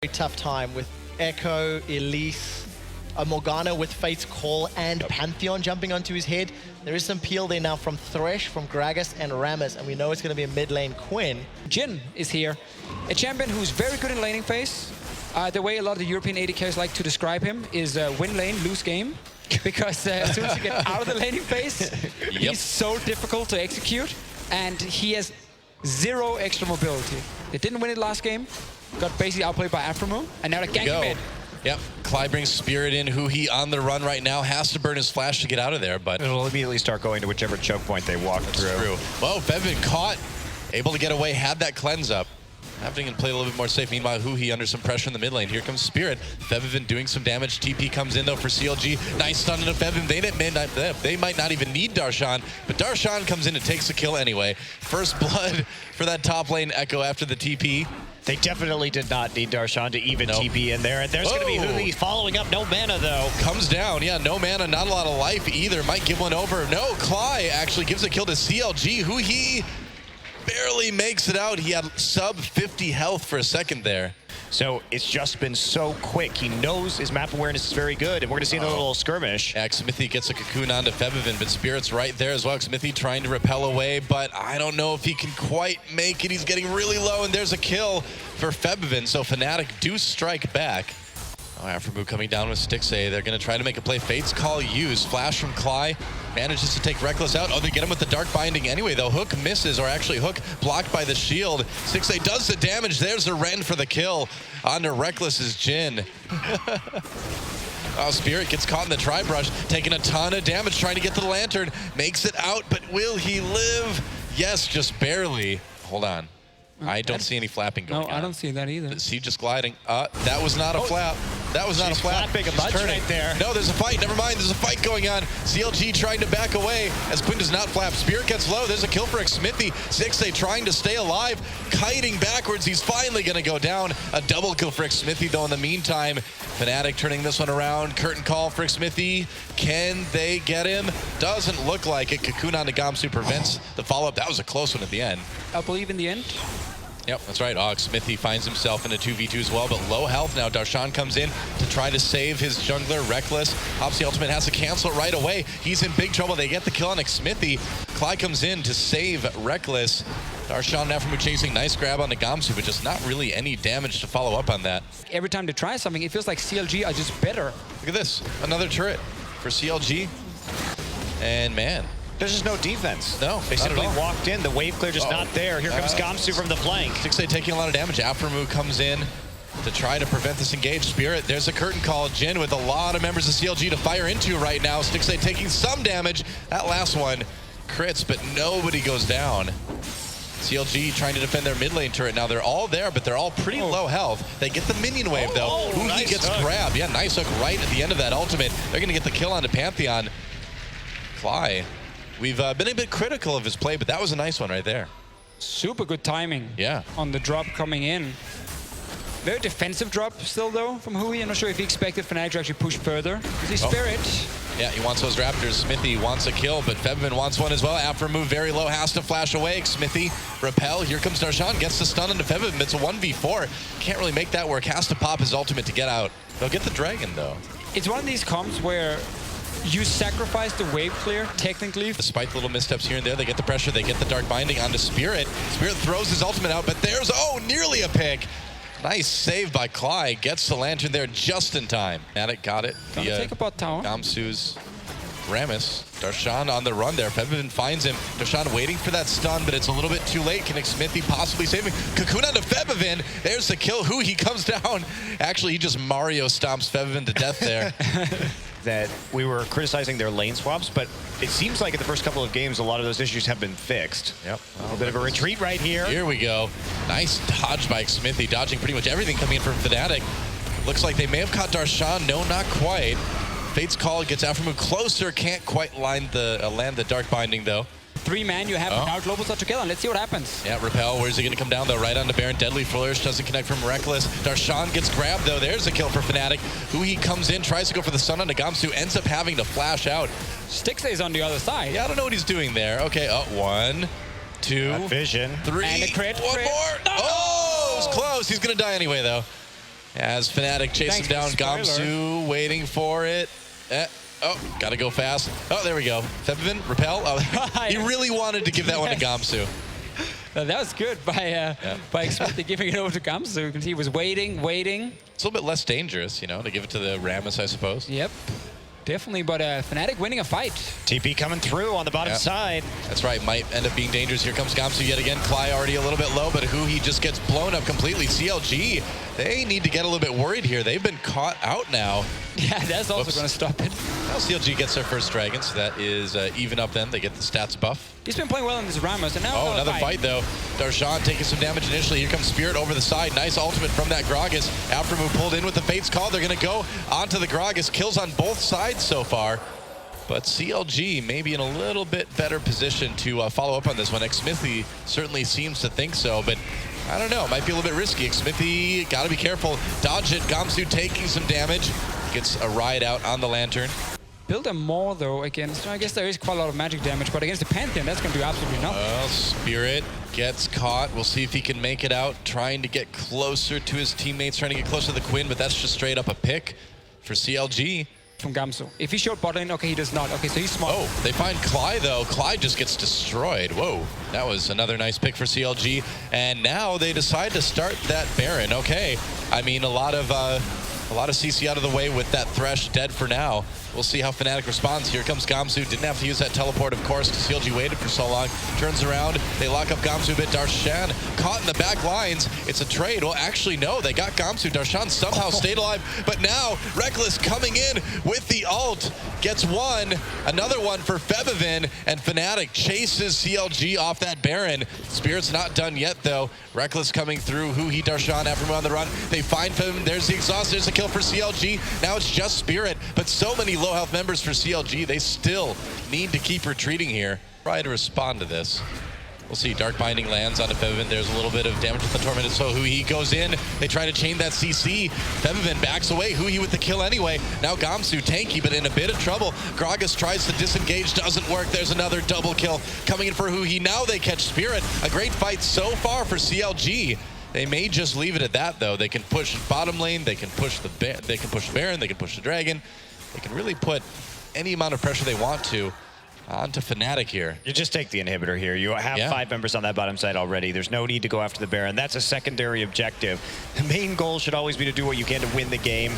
tough time with Ekko, Elise, Morgana with Fate's Call and Pantheon jumping onto his head. There is some peel there now from Thresh, from Gragas and Rammus, and we know it's going to be a mid lane Quinn. Jhin is here, a champion who's very good in laning phase. The way a lot of the European AD carries like to describe him is win lane, lose game. Because as soon as you get out of the laning phase, he's so difficult to execute, and he has zero extra mobility. They didn't win it last game, got basically outplayed by aphromoo, and now they're ganking mid. Yep, Klaj brings Spirit in. Huhi on the run right now, has to burn his flash to get out of there, but it'll immediately start going to whichever choke point they walk through. Well, Febiven caught, able to get away, had that cleanse up. Having to play a little bit more safe. Meanwhile, Huhi under some pressure in the mid lane. Here comes Spirit. Febiven doing some damage. TP comes in though for CLG. Nice stun into Febiven. They might not even need Darshan, but Darshan comes in and takes the kill anyway. First blood for that top lane Ekko after the TP. They definitely did not need Darshan to even TP in there. And there's going to be Huhi following up. No mana, though. Comes down. Yeah, no mana, not a lot of life either. Might give one over. No, Klaj actually gives a kill to CLG. Huhi barely makes it out. He had sub 50 health for a second there. So it's just been so quick. He knows his map awareness is very good, and we're going to see another little skirmish. Yeah, Xmithie gets a cocoon onto Febiven, but Spirit's right there as well. Xmithie trying to repel away, but I don't know if he can quite make it. He's getting really low, and there's a kill for Febiven. So FNATIC do strike back. Oh, aphromoo coming down with Stixxay. They're going to try to make a play. Fate's Call used. Flash from Klaj. Manages to take Rekkles out. Oh, they get him with the Dark Binding anyway, though. Hook misses, or actually Hook blocked by the shield. Stixxay does the damage. There's the Ren for the kill onto Rekkles' Jhin. Oh, Spirit gets caught in the tri-brush, taking a ton of damage, trying to get to the Lantern. Makes it out, but will he live? Yes, just barely. Hold on. I don't see any flapping going on. No, I don't see that either. Is he just gliding? That was not a flap. That was not a flap. Flapping a bunch right there. No, there's a fight. Never mind. There's a fight going on. CLG trying to back away as Quinn does not flap. Spirit gets low. There's a kill for Xmithie. Stixxay trying to stay alive. Kiting backwards. He's finally going to go down. A double kill for Xmithie, though, in the meantime. FNATIC turning this one around. Curtain call for Xmithie. Can they get him? Doesn't look like it. Cocoon on to Gamsu prevents the follow-up. That was a close one at the end. I believe in the end. Yep, that's right. Xmithie finds himself in a 2v2 as well, but low health now. Darshan comes in to try to save his jungler, Rekkles. Hops the ultimate, has to cancel it right away. He's in big trouble. They get the kill on Xmithie. Klaj comes in to save Rekkles. Darshan and aphromoo chasing. Nice grab on the Gamsu, but just not really any damage to follow up on that. Every time they try something, it feels like CLG are just better. Look at this. Another turret for CLG. And man, there's just no defense. No, they simply walked in. The wave clear just not there. Here comes Gamsu from the flank. Stixxay taking a lot of damage. aphromoo comes in to try to prevent this engage. Spirit, there's a curtain call. Jhin with a lot of members of CLG to fire into right now. Stixxay taking some damage. That last one crits, but nobody goes down. CLG trying to defend their mid lane turret. Now they're all there, but they're all pretty low health. They get the minion wave though. Huhi nice gets grabbed. Yeah, nice hook right at the end of that ultimate. They're gonna get the kill onto Pantheon. Klaj. We've been a bit critical of his play, but that was a nice one right there. Super good timing on the drop coming in. Very defensive drop still, though, from Huhi. I'm not sure if he expected FNATIC to actually push further. Is he Spirit? Yeah, he wants those Raptors. Xmithie wants a kill, but Febiven wants one as well. aphromoo very low, has to flash away. Xmithie, repel. Here comes Darshan, gets the stun into Febiven. It's a 1v4. Can't really make that work. Has to pop his ultimate to get out. They'll get the dragon, though. It's one of these comps where you sacrifice the wave clear, technically. Despite the little missteps here and there, they get the pressure, they get the Dark Binding onto Spirit. Spirit throws his ultimate out, but there's, nearly a pick. Nice save by Klaj, gets the Lantern there just in time. FNATIC got it via take a bot tower. Gamsu's Rammus. Darshan on the run there. Febiven finds him. Darshan waiting for that stun, but it's a little bit too late. Can Xmithie possibly save him? Cocoon onto Febiven. There's the kill. Huhi comes down. Actually, he just Mario stomps Febiven to death there. That we were criticizing their lane swaps, but it seems like in the first couple of games, a lot of those issues have been fixed. Yep. A little bit of a retreat right here. Here we go. Nice dodge by Xmithie, dodging pretty much everything coming in from FNATIC. Looks like they may have caught Darshan. No, not quite. Fate's Call gets aphromoo closer. Can't quite land the Dark Binding, though. 3-man you have now globals are together. Let's see what happens. Yeah, repel. Where's he going to come down, though? Right onto Baron. Deadly Flourish doesn't connect from Rekkles. Darshan gets grabbed, though. There's a kill for FNATIC. Huhi comes in, tries to go for the stun onto Gamsu, ends up having to flash out. Stixxay's on the other side. Yeah, I don't know what he's doing there. Okay, 1, 2, vision. 3, and a crit. One more. No! Oh, it was close. He's going to die anyway, though. As FNATIC chases down Gamsu, waiting for it. Oh, gotta go fast. Oh, there we go. Febiven, repel. Oh, he really wanted to give that one to Gamsu. That was good by Xmithie giving it over to Gamsu because he was waiting. It's a little bit less dangerous, you know, to give it to the Rammus, I suppose. Yep. Definitely, but FNATIC winning a fight. TP coming through on the bottom side. That's right, might end up being dangerous. Here comes Gamsu yet again. Klaj already a little bit low, but Huhi just gets blown up completely. CLG, they need to get a little bit worried here. They've been caught out now. Yeah, that's also going to stop it. Now CLG gets their first dragon, so that is even up then. They get the stats buff. He's been playing well in this Rammus, and now another fight though. Darshan taking some damage initially. Here comes Spirit over the side. Nice ultimate from that Gragas. aphromoo pulled in with the Fate's Call. They're going to go onto the Gragas. Kills on both sides so far. But CLG maybe in a little bit better position to follow up on this one. Xmithie certainly seems to think so, but I don't know. Might be a little bit risky. Xmithie, got to be careful. Dodge it. Gamsu taking some damage. Gets a ride out on the Lantern. Build a more though against, I guess there is quite a lot of magic damage, but against the Pantheon, that's going to do absolutely nothing. Well, Spirit gets caught. We'll see if he can make it out. Trying to get closer to his teammates, trying to get closer to the Quinn, but that's just straight up a pick for CLG. From Gamsu. If he showed bot lane, okay, he does not. Okay, so he's smart. Oh, they find Klaj though. Klaj just gets destroyed. Whoa, that was another nice pick for CLG. And now they decide to start that Baron. Okay, I mean a lot of CC out of the way with that Thresh dead for now. We'll see how FNATIC responds. Here comes Gamsu. Didn't have to use that teleport, of course, because CLG waited for so long. Turns around. They lock up Gamsu a bit. Darshan caught in the back lines. It's a trade. Well, actually, no. They got Gamsu. Darshan somehow stayed alive. But now, Rekkles coming in with the ult. Gets one. Another one for Febiven. And FNATIC chases CLG off that Baron. Spirit's not done yet, though. Rekkles coming through. Huhi, Darshan, aphromoo on the run. They find Febiven. There's the exhaust. There's a kill for CLG. Now it's just Spirit. But so many low health members for CLG. They still need to keep retreating here. Try to respond to this. We'll see. Dark Binding lands onto Febiven. There's a little bit of damage with the Tormented Soul. Huhi goes in. They try to chain that CC. Febiven backs away. Huhi with the kill anyway. Now Gamsu tanky, but in a bit of trouble. Gragas tries to disengage. Doesn't work. There's another double kill coming in for Huhi. Now they catch Spirit. A great fight so far for CLG. They may just leave it at that, though. They can push bottom lane. They can push the Baron. They can push the Dragon. They can really put any amount of pressure they want to onto FNATIC here. You just take the inhibitor here. You have 5 members on that bottom side already. There's no need to go after the Baron. That's a secondary objective. The main goal should always be to do what you can to win the game.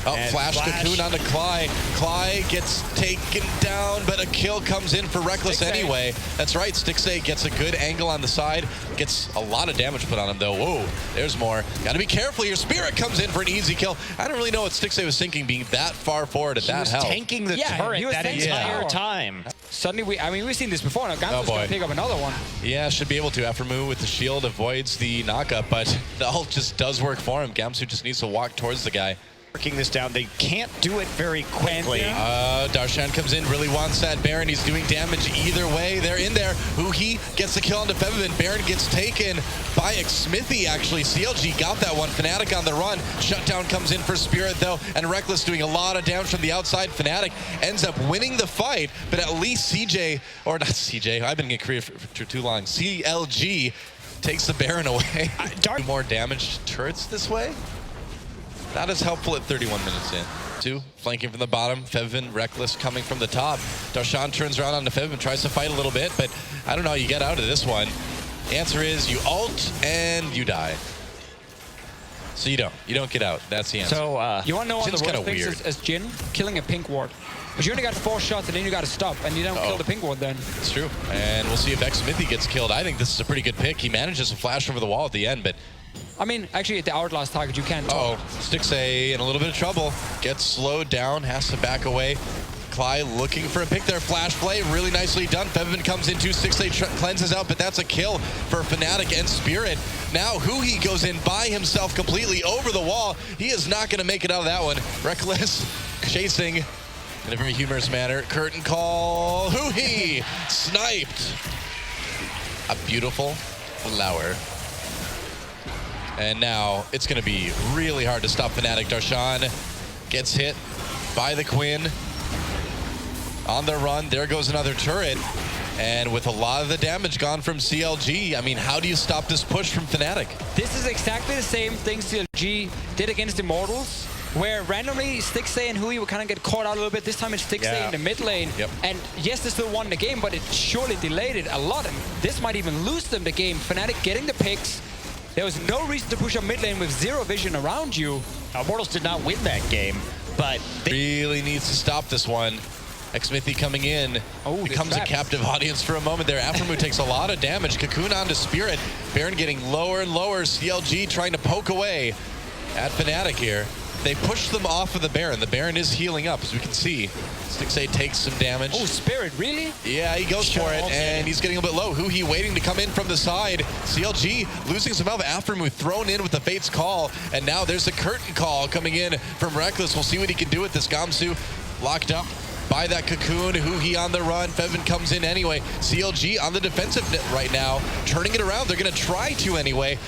Oh, flash cocoon onto Klaj. Klaj gets taken down, but a kill comes in for Rekkles anyway. That's right, Stixxay gets a good angle on the side. Gets a lot of damage put on him, though. Whoa, there's more. Gotta be careful here. Spirit comes in for an easy kill. I don't really know what Stixxay was thinking being that far forward at that health. He was tanking the turret that entire time. Suddenly, we've seen this before. Now Gamsu's going to pick up another one. Yeah, should be able to. aphromoo with the shield avoids the knockup, but the ult just does work for him. Gamsu just needs to walk towards the guy. Working this down, they can't do it very quickly. Darshan comes in, really wants that Baron. He's doing damage either way. They're in there. Huhi gets the kill onto Febiven. Baron gets taken by Xmithie, actually. CLG got that one. FNATIC on the run. Shutdown comes in for Spirit, though, and Rekkles doing a lot of damage from the outside. FNATIC ends up winning the fight, but at least CJ, or not CJ, I've been in Korea for too long. CLG takes the Baron away. More damaged turrets this way? Not as helpful at 31 minutes in. 2, flanking from the bottom. Febiven, Rekkles coming from the top. Darshan turns around onto Febiven, tries to fight a little bit, but I don't know how you get out of this one. The answer is you ult and you die. So you don't get out. That's the answer. So you want to know one of the worst things weird. as Jhin? Killing a pink ward. But you only got 4 shots and then you got to stop and you don't kill the pink ward then. It's true. And we'll see if Xmithie gets killed. I think this is a pretty good pick. He manages to flash over the wall at the end, but I mean, actually, at the outlast target, you can't. Stixxay in a little bit of trouble. Gets slowed down, has to back away. Klaj looking for a pick there. Flash play, really nicely done. Febiven comes in too. Stixxay cleanses out, but that's a kill for FNATIC and Spirit. Now Huhi goes in by himself completely over the wall. He is not going to make it out of that one. Rekkles chasing in a very humorous manner. Curtain call. Huhi sniped. A beautiful flower. And now it's going to be really hard to stop FNATIC. Darshan gets hit by the Quinn. On the run, there goes another turret. And with a lot of the damage gone from CLG, I mean, how do you stop this push from FNATIC? This is exactly the same thing CLG did against Immortals, where randomly Stixxay and Huhi will kind of get caught out a little bit. This time it's Stixxay in the mid lane. Yep. And yes, they still won the game, but it surely delayed it a lot. And this might even lose them the game. FNATIC getting the picks. There was no reason to push up mid lane with zero vision around you. Immortals did not win that game, but they Really needs to stop this one. Xmithie coming in, becomes a captive audience for a moment there. aphromoo takes a lot of damage. Cocoon onto Spirit. Baron getting lower and lower. CLG trying to poke away at FNATIC here. They push them off of the Baron. The Baron is healing up, as we can see. Stixxay takes some damage. Oh, Spirit, really? Yeah, he goes for it, and he's getting a bit low. Huhi waiting to come in from the side. CLG losing some health. aphromoo thrown in with the Fate's Call, and now there's a curtain call coming in from Rekkles. We'll see what he can do with this. Gamsu locked up by that Cocoon. Huhi on the run. Febiven comes in anyway. CLG on the defensive right now, turning it around. They're going to try to anyway.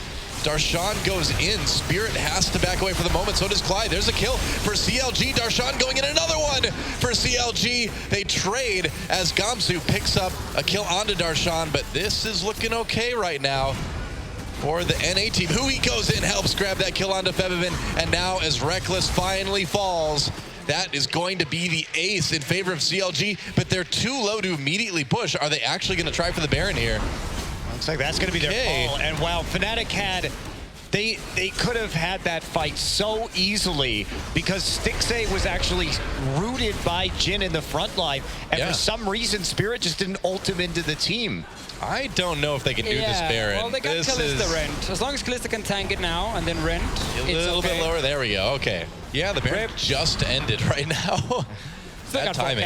Darshan goes in. Spirit has to back away for the moment. So does Klaj. There's a kill for CLG. Darshan going in, another one for CLG. They trade as Gamsu picks up a kill onto Darshan, but this is looking okay right now for the NA team. Huhi goes in, helps grab that kill onto Febiven, and now as Rekkles finally falls, that is going to be the ace in favor of CLG, but they're too low to immediately push. Are they actually going to try for the Baron here? Looks like that's going to be their call. And while FNATIC had, they could have had that fight so easily because Stixxay was actually rooted by Jhin in the front line, and for some reason Spirit just didn't ult him into the team. I don't know if they can do this Baron. Well, they got Kalista rent. As long as Kalista can tank it now and then rent, a little bit lower. There we go. Okay. Yeah, the Baron just ended right now. Bad timing.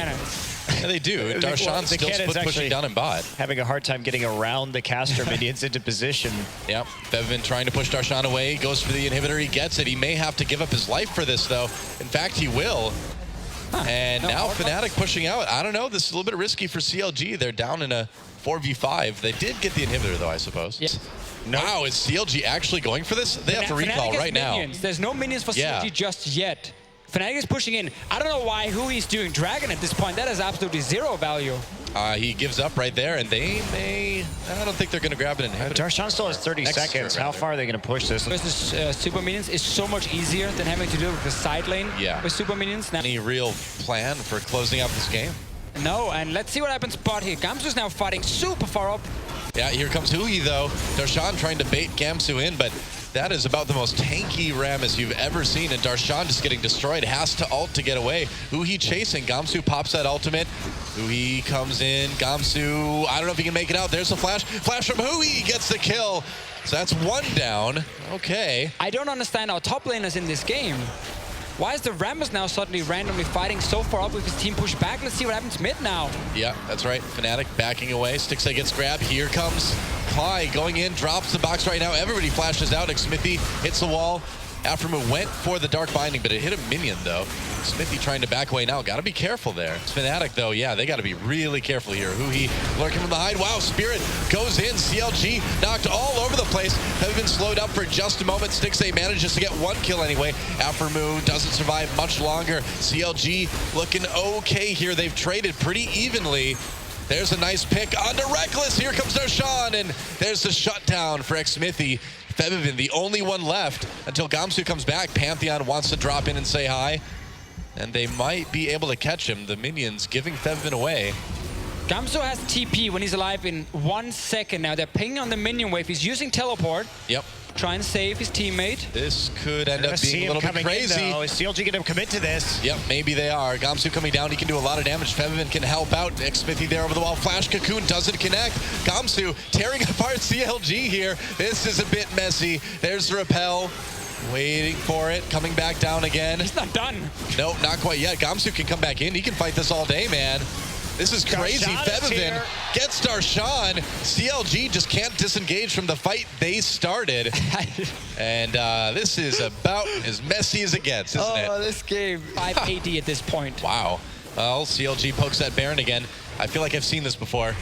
Yeah, they do. Darshan still pushing down in bot. Having a hard time getting around the caster minions into position. Yep. Febiven trying to push Darshan away. Goes for the inhibitor. He gets it. He may have to give up his life for this, though. In fact, he will. And now FNATIC pushing out. I don't know. This is a little bit risky for CLG. They're down in a 4v5. They did get the inhibitor, though, I suppose. Yeah. Wow, is CLG actually going for this? They have to recall right now. There's no minions for CLG just yet. FNATIC is pushing in. I don't know why Huhi's doing Dragon at this point. That has absolutely zero value. He gives up right there, and they may... I don't think they're going to grab an inhibitor. Darshan still has 30 seconds. How far are they going to push this? Versus super minions is so much easier than having to do with the side lane with super minions. Now, any real plan for closing out this game? No, and let's see what happens bot here. Gamsu's now fighting super far up. Yeah, here comes Huhi, though. Darshan trying to bait Gamsu in, but that is about the most tanky Rammus you've ever seen, and Darshan just getting destroyed. Has to ult to get away. Huhi chasing. Gamsu pops that ultimate. Huhi comes in. Gamsu, I don't know if he can make it out. There's a flash. Flash from Huhi gets the kill. So that's one down. Okay. I don't understand our top laners in this game. Why is the Rammus now suddenly randomly fighting so far up with his team push back? Let's see what happens mid now. Yeah, that's right. FNATIC backing away. Stixxay gets grabbed. Here comes Klaj going in, drops the box right now. Everybody flashes out. Xmithie hits the wall. aphromoo went for the Dark Binding, but it hit a minion, though. Xmithie trying to back away now. Got to be careful there. It's FNATIC, though. Yeah, they got to be really careful here. Huhi lurking from behind. Wow, Spirit goes in. CLG knocked all over the place. Have been slowed up for just a moment. Stixxay manages to get one kill anyway. aphromoo doesn't survive much longer. CLG looking okay here. They've traded pretty evenly. There's a nice pick onto Rekkles. Here comes Darshan, and there's the shutdown for Xmithie. Febiven, the only one left until Gamsu comes back. Pantheon wants to drop in and say hi, and they might be able to catch him. The minions giving Febiven away. Gamsu has TP when he's alive in 1 second. Now they're pinging on the minion wave. He's using teleport. Yep. Trying to save his teammate. This could end up being a little bit crazy. Is CLG going to commit to this? Yep, maybe they are. Gamsu coming down. He can do a lot of damage. Febiven can help out. Xmithie there over the wall. Flash Cocoon doesn't connect. Gamsu tearing apart CLG here. This is a bit messy. There's the repel. Waiting for it. Coming back down again. He's not done. Nope, not quite yet. Gamsu can come back in. He can fight this all day, man. This is crazy. Febiven gets Darshan. CLG just can't disengage from the fight they started. And this is about as messy as it gets, isn't it? Oh, this game. 580 at this point. Wow. Well, CLG pokes that Baron again. I feel like I've seen this before.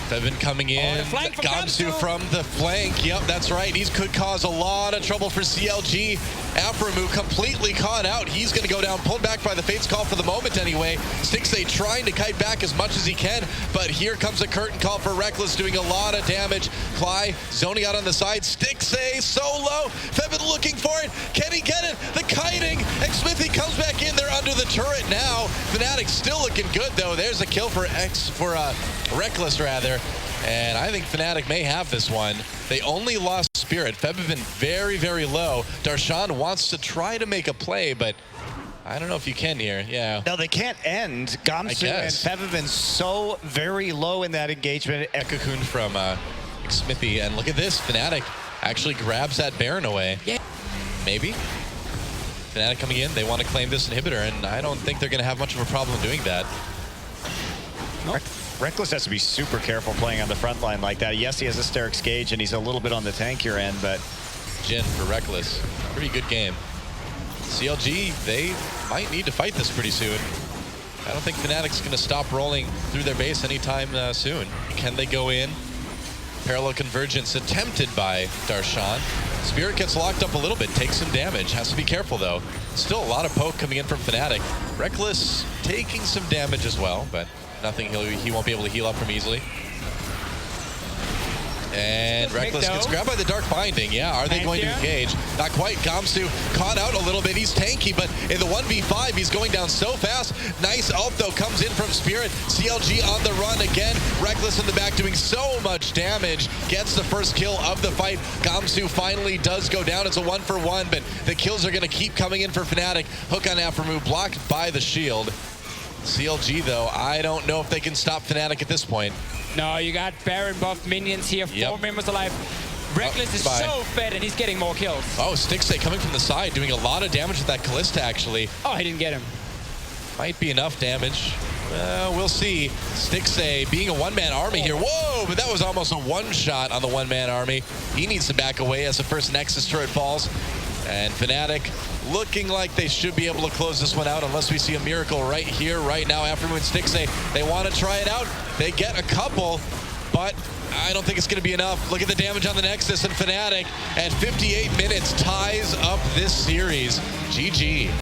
Febiven coming in. Gamsu from the flank. Yep, that's right. He could cause a lot of trouble for CLG. aphromoo completely caught out. He's going to go down, pulled back by the Fate's Call for the moment anyway. Stixxay trying to kite back as much as he can, but here comes a curtain call for Rekkles, doing a lot of damage. Klaj zoning out on the side. Stixxay so low. Febiven looking for it. Can he get it? The kiting. Xmithie comes back in. They're under the turret now. FNATIC still looking good though. There's a kill for Rekkles rather. And I think FNATIC may have this one. They only lost Spirit. Febiven very, very low. Darshan wants to try to make a play, but I don't know if you can here. Yeah. No, they can't end. Gamsu and Febiven so very low in that engagement. Ekko from Xmithie, and look at this. FNATIC actually grabs that Baron away. Yeah. Maybe. FNATIC coming in. They want to claim this inhibitor, and I don't think they're going to have much of a problem doing that. Nope. Rekkles has to be super careful playing on the front line like that. Yes, he has a Sterix gauge, and he's a little bit on the tankier end, but... Jhin for Rekkles. Pretty good game. CLG, they might need to fight this pretty soon. I don't think FNATIC's going to stop rolling through their base anytime soon. Can they go in? Parallel convergence attempted by Darshan. Spirit gets locked up a little bit, takes some damage. Has to be careful though. Still a lot of poke coming in from FNATIC. Rekkles taking some damage as well, but nothing he won't be able to heal up from easily. And Rekkles gets grabbed by the Dark Binding. Yeah, are they going to engage? Not quite. Gamsu caught out a little bit. He's tanky, but in the 1v5, he's going down so fast. Nice ult, though, comes in from Spirit. CLG on the run again. Rekkles in the back doing so much damage. Gets the first kill of the fight. Gamsu finally does go down. It's a 1-for-1, but the kills are going to keep coming in for FNATIC. Hook on aphromoo, blocked by the shield. CLG, though, I don't know if they can stop FNATIC at this point. No, you got Baron buff minions here, 4 members alive. Rekkles is so fed and he's getting more kills. Oh, Stixxay coming from the side, doing a lot of damage with that Kalista, actually. Oh, he didn't get him. Might be enough damage. We'll see. Stixxay being a one-man army here. Whoa, but that was almost a one-shot on the one-man army. He needs to back away as the first Nexus turret falls. And FNATIC looking like they should be able to close this one out unless we see a miracle right here, right now. Aphromoo and Stixxay, they want to try it out. They get a couple, but I don't think it's going to be enough. Look at the damage on the Nexus, and FNATIC at 58 minutes ties up this series. GG.